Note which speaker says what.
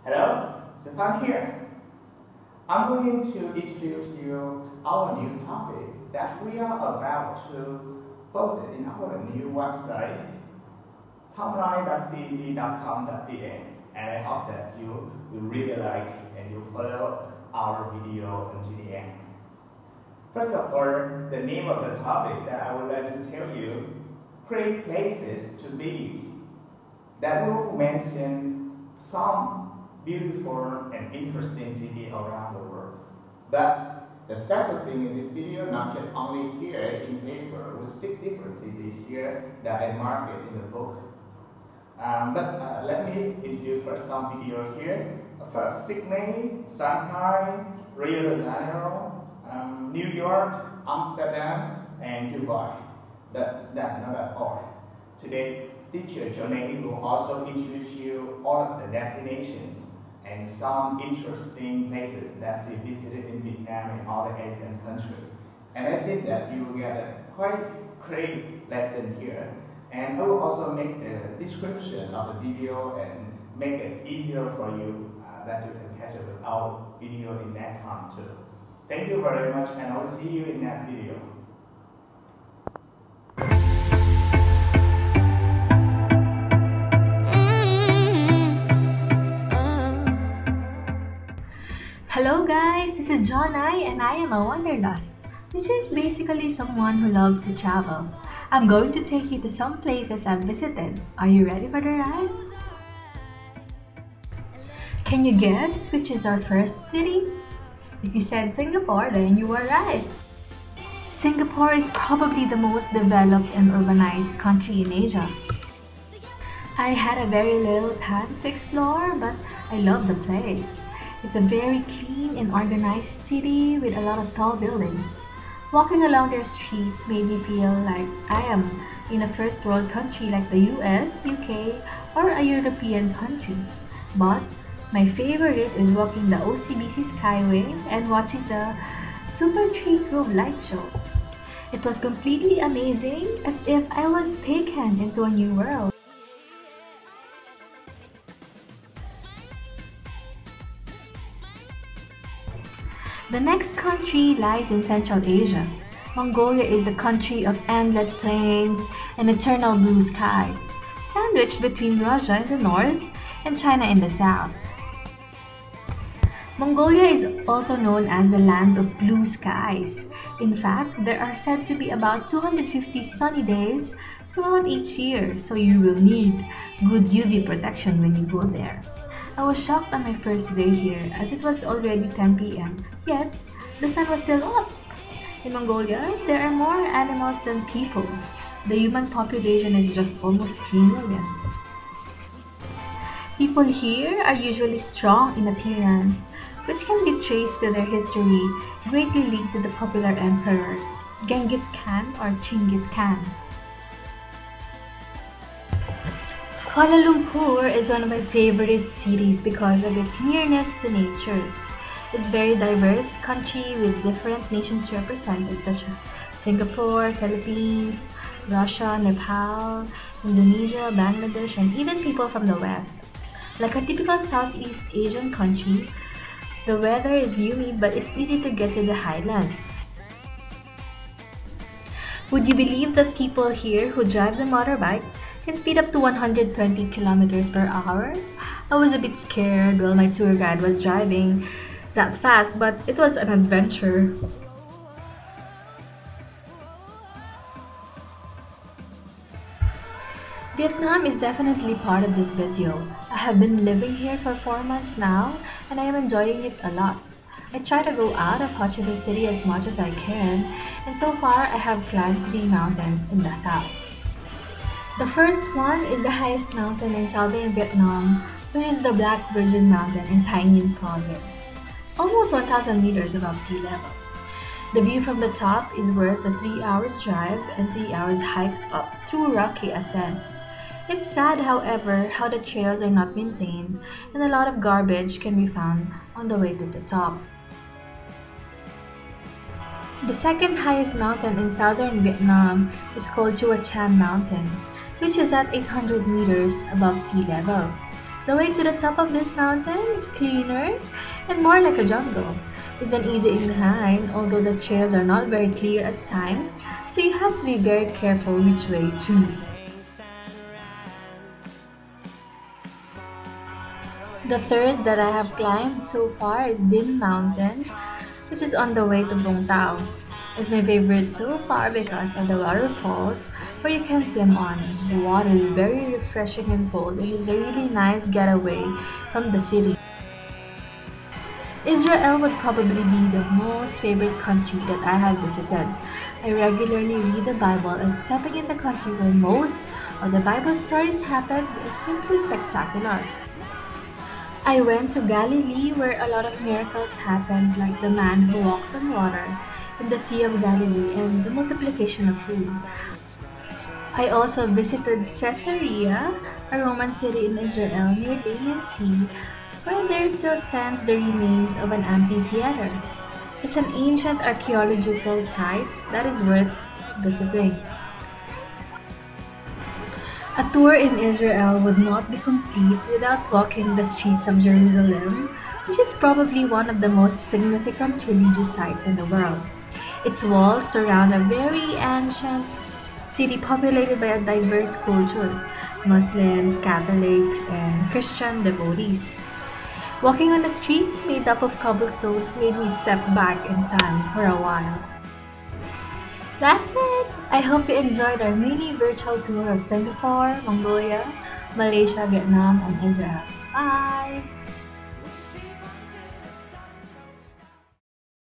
Speaker 1: Hello, it's Phan here. I'm going to introduce you our new topic that we are about to post it in our new website, tonline.cep.com.vn, and I hope that you will really like and you follow our video until the end. First of all, the name of the topic that I would like to tell you, great places to be. That will mention some beautiful and interesting cities around the world. But the special thing in this video, not just only here in paper with 6 different cities here that I marked in the book. Let me introduce first some video here. First, Sydney, Shanghai, Rio de Janeiro, New York, Amsterdam, and Dubai. That's not all. Today, teacher Jonai will also introduce you all of the destinations and some interesting places that she visited in Vietnam and other Asian countries. And I think that you will get a quite great lesson here. And I will also make a description of the video and make it easier for you that you can catch up with our video in next time too. Thank you very much, and I will see you in next video.
Speaker 2: Hello guys, this is Jonai and I am a wanderlust, which is basically someone who loves to travel. I'm going to take you to some places I've visited. Are you ready for the ride? Can you guess which is our first city? If you said Singapore, then you were right. Singapore is probably the most developed and urbanized country in Asia. I had a very little time to explore, but I love the place. It's a very clean and organized city with a lot of tall buildings. Walking along their streets made me feel like I am in a first world country like the US, UK, or a European country. But my favorite is walking the OCBC Skyway and watching the Super Tree Grove light show. It was completely amazing, as if I was taken into a new world. The next country lies in Central Asia. Mongolia is the country of endless plains and eternal blue sky, sandwiched between Russia in the north and China in the south. Mongolia is also known as the land of blue skies. In fact, there are said to be about 250 sunny days throughout each year, so you will need good UV protection when you go there. I was shocked on my first day here as it was already 10 p.m. Yet, the sun was still up. In Mongolia, there are more animals than people. The human population is just almost 3 million. People here are usually strong in appearance, which can be traced to their history, greatly linked to the popular emperor, Genghis Khan or Chinggis Khan. Kuala Lumpur is one of my favorite cities because of its nearness to nature. It's a very diverse country with different nations represented such as Singapore, Philippines, Russia, Nepal, Indonesia, Bangladesh, and even people from the West. Like a typical Southeast Asian country, the weather is humid but it's easy to get to the highlands. Would you believe that people here who drive the motorbike can speed up to 120 kilometers per hour? I was a bit scared while my tour guide was driving that fast, but it was an adventure. Vietnam is definitely part of this video. I have been living here for 4 months now and I am enjoying it a lot. I try to go out of Ho Chi Minh City as much as I can, and so far I have climbed 3 mountains in the south. The first one is the highest mountain in southern Vietnam, which is the Black Virgin Mountain in Thanh Nguyen province, almost 1,000 meters above sea level. The view from the top is worth the 3 hours drive and 3 hours hike up through rocky ascents. It's sad, however, how the trails are not maintained and a lot of garbage can be found on the way to the top. The second highest mountain in southern Vietnam is called Chua Chan Mountain, which is at 800 meters above sea level. The way to the top of this mountain is cleaner and more like a jungle. It's an easy incline, although the trails are not very clear at times, so you have to be very careful which way you choose. The third that I have climbed so far is Din Mountain, which is on the way to Vung Tau. It's my favorite so far because of the waterfalls where you can swim on. The water is very refreshing and cold and is a really nice getaway from the city. Israel would probably be the most favorite country that I have visited. I regularly read the Bible, and stepping in the country where most of the Bible stories happen is simply spectacular. I went to Galilee where a lot of miracles happened, like the man who walked on water in the Sea of Galilee and the multiplication of food. I also visited Caesarea, a Roman city in Israel near the Aegean Sea, where there still stands the remains of an amphitheater. It's an ancient archaeological site that is worth visiting. A tour in Israel would not be complete without walking the streets of Jerusalem, which is probably one of the most significant religious sites in the world. Its walls surround a very ancient city populated by a diverse culture, Muslims, Catholics, and Christian devotees. Walking on the streets made up of cobblestones made me step back in time for a while. That's it! I hope you enjoyed our mini virtual tour of Singapore, Mongolia, Malaysia, Vietnam, and Israel. Bye!